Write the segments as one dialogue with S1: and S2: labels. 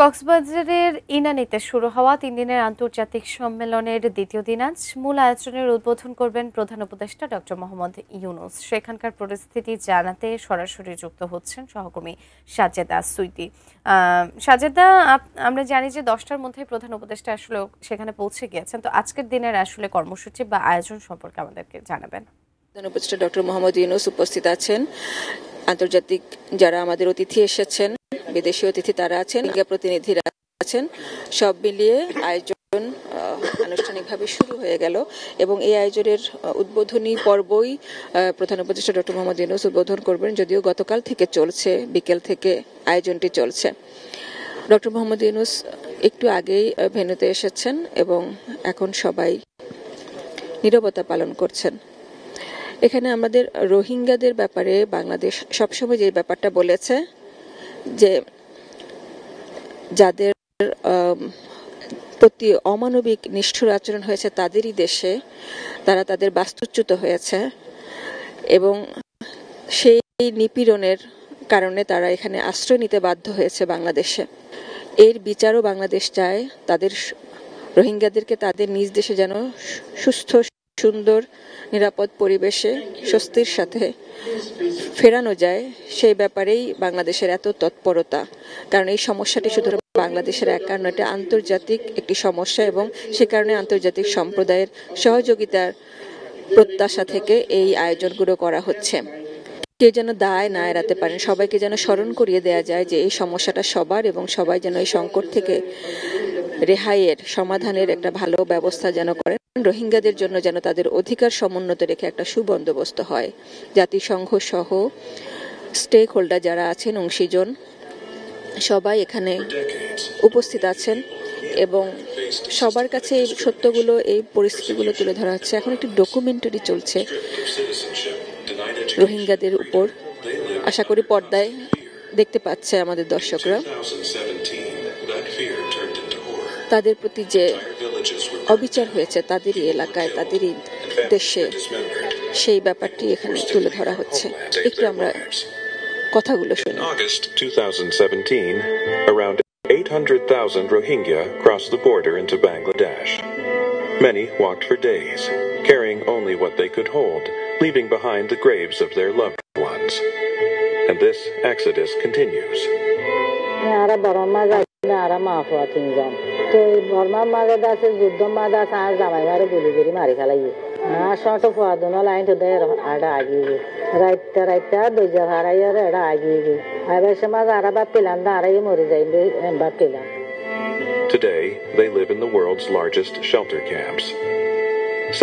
S1: কক্সবাজারের ইনানীতে শুরু হওয়া 3 দিনের আন্তর্জাতিক সম্মেলনের দ্বিতীয় দিন আজ মূল আয়োজনের উদ্বোধন করবেন প্রধান উপদেষ্টা ডক্টর মোহাম্মদ ইউনূস। সেখানকার পরিস্থিতি জানাতে সরাসরি যুক্ত হচ্ছেন সহকর্মী সাজেদা সুইটি। সাজেদা, আমরা জানি যে 10টার মধ্যে প্রধান উপদেষ্টা আসলে সেখানে পৌঁছে গিয়েছেন, তো আজকের দিনের আসলে কর্মসূচি বা আয়োজন সম্পর্কে আমাদেরকে জানাবেন।
S2: প্রধান উপদেষ্টা ডক্টর মোহাম্মদ ইউনূস উপস্থিত আছেন। আন্তর্জাতিক যারা আমাদের অতিথি এসেছেন, বিদেশি অতিথি তারা আছেন, প্রতিনিধিরা আছেন, সব মিলিয়ে আয়োজন আনুষ্ঠানিকভাবে শুরু হয়ে গেল এবং এই আয়োজনের উদ্বোধনী পর্বই প্রধান উপদেষ্টা ডক্টর মোহাম্মদ ইউনূস উদ্বোধন করবেন, যদিও গতকাল থেকে চলছে, বিকেল থেকে আয়োজনটি চলছে। ডক্টর মোহাম্মদ ইউনূস একটু আগেই ভেন্যুতে এসেছেন এবং এখন সবাই নীরবতা পালন করছেন। এখানে আমাদের রোহিঙ্গাদের ব্যাপারে বাংলাদেশ সবসময় যে ব্যাপারটা বলেছে যে যাদের প্রতি অমানবিক নিষ্ঠুর আচরণ হয়েছে তাদেরই দেশে, তারা তাদের বাস্তুচ্যুত হয়েছে এবং সেই নিপীড়নের কারণে তারা এখানে আশ্রয় নিতে বাধ্য হয়েছে বাংলাদেশে। এর বিচারও বাংলাদেশ চায়, তাদের রোহিঙ্গাদেরকে তাদের নিজ দেশে যেন সুস্থ, সুন্দর, নিরাপদ পরিবেশে স্বস্তির সাথে ফেরানো যায়, সেই ব্যাপারেই বাংলাদেশের এত তৎপরতা। কারণ এই সমস্যাটি শুধু বাংলাদেশের একা নয়, এটা আন্তর্জাতিক একটি সমস্যা এবং সে কারণে আন্তর্জাতিক সম্প্রদায়ের সহযোগিতার প্রত্যাশা থেকে এই আয়োজনগুলো করা হচ্ছে। কেউ যেন দায় না এড়াতে পারেন, সবাইকে যেন স্মরণ করিয়ে দেওয়া যায় যে এই সমস্যাটা সবার এবং সবাই যেন এই সংকট থেকে রেহাইয়ের সমাধানের একটা ভালো ব্যবস্থা যেন করেন। রোহিঙ্গাদের জন্য যেন তাদের অধিকার সমুন্নত রেখে একটা সুবন্দোবস্ত হয়। জাতিসংঘ সহ স্টেক হোল্ডার যারা আছেন, অংশীজন সবাই এখানে উপস্থিত আছেন এবং সবার কাছে এই সত্যগুলো, এই পরিস্থিতিগুলো তুলে ধরা হচ্ছে। এখন একটি ডকুমেন্টারি চলছে রোহিঙ্গাদের উপর, আশা করি পর্দায় দেখতে পাচ্ছে আমাদের দর্শকরা। তাদের প্রতি যে অবিচার হয়েছে তাদেরই এলাকায়, তাদেরই দেশে, সেই ব্যাপারটি এখানে তুলে ধরা হচ্ছে। একটু আমরা কথাগুলো শুনি।
S3: In August 2017, around 800,000 Rohingya crossed the border into Bangladesh. Many walked for days, carrying only what they could hold, leaving behind the graves of their loved ones. And this exodus continues. Today, they live in the world's largest shelter camps.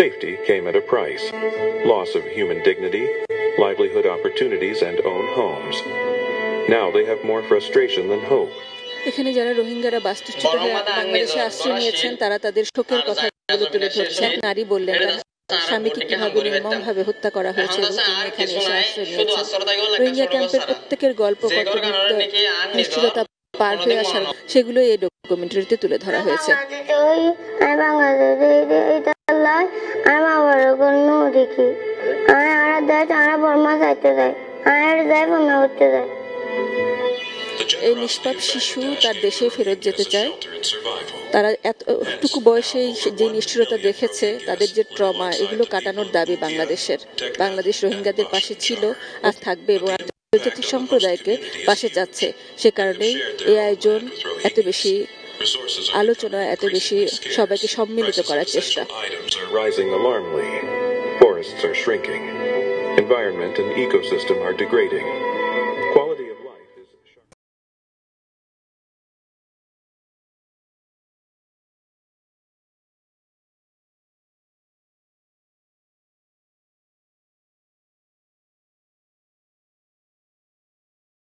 S3: Safety came at a price: loss of human dignity, livelihood opportunities, and own homes. Now they have more frustration than hope.
S2: এখানে যারা রোহিঙ্গারা বাস্তুচ্যুত হয়ে বাংলাদেশে আশ্রয় নিয়েছেন, তারা তাদের শোকের কথাগুলো তুলে ধরছেন। নারী বললেন স্বামীকে কিভাবে নির্মমভাবে হত্যা করা হয়েছে এবং তিনি এখানে এসে আশ্রয় নিয়েছেন। রোহিঙ্গা ক্যাম্পের প্রত্যেকের গল্প, কত নিষ্ঠুরতা পার হয়ে আসার, সেগুলো এই ডকুমেন্টারিতে তুলে ধরা হয়েছে। এই নিষ্পাপ শিশু তার দেশে ফেরত যেতে চায়। তারা এতটুকু বয়সে যে নিষ্ঠুরতা দেখেছে, তাদের যে ট্রমা, এগুলো কাটানোর দাবি বাংলাদেশের। বাংলাদেশ রোহিঙ্গাদের পাশে ছিল আর থাকবে এবং আন্তর্জাতিক সম্প্রদায়কে পাশে যাচ্ছে। সে কারণেই এই আয়োজন, এত বেশি আলোচনা, এত বেশি সবাইকে সম্মিলিত করার চেষ্টা।
S3: Forests are shrinking. Environment and ecosystem are degrading.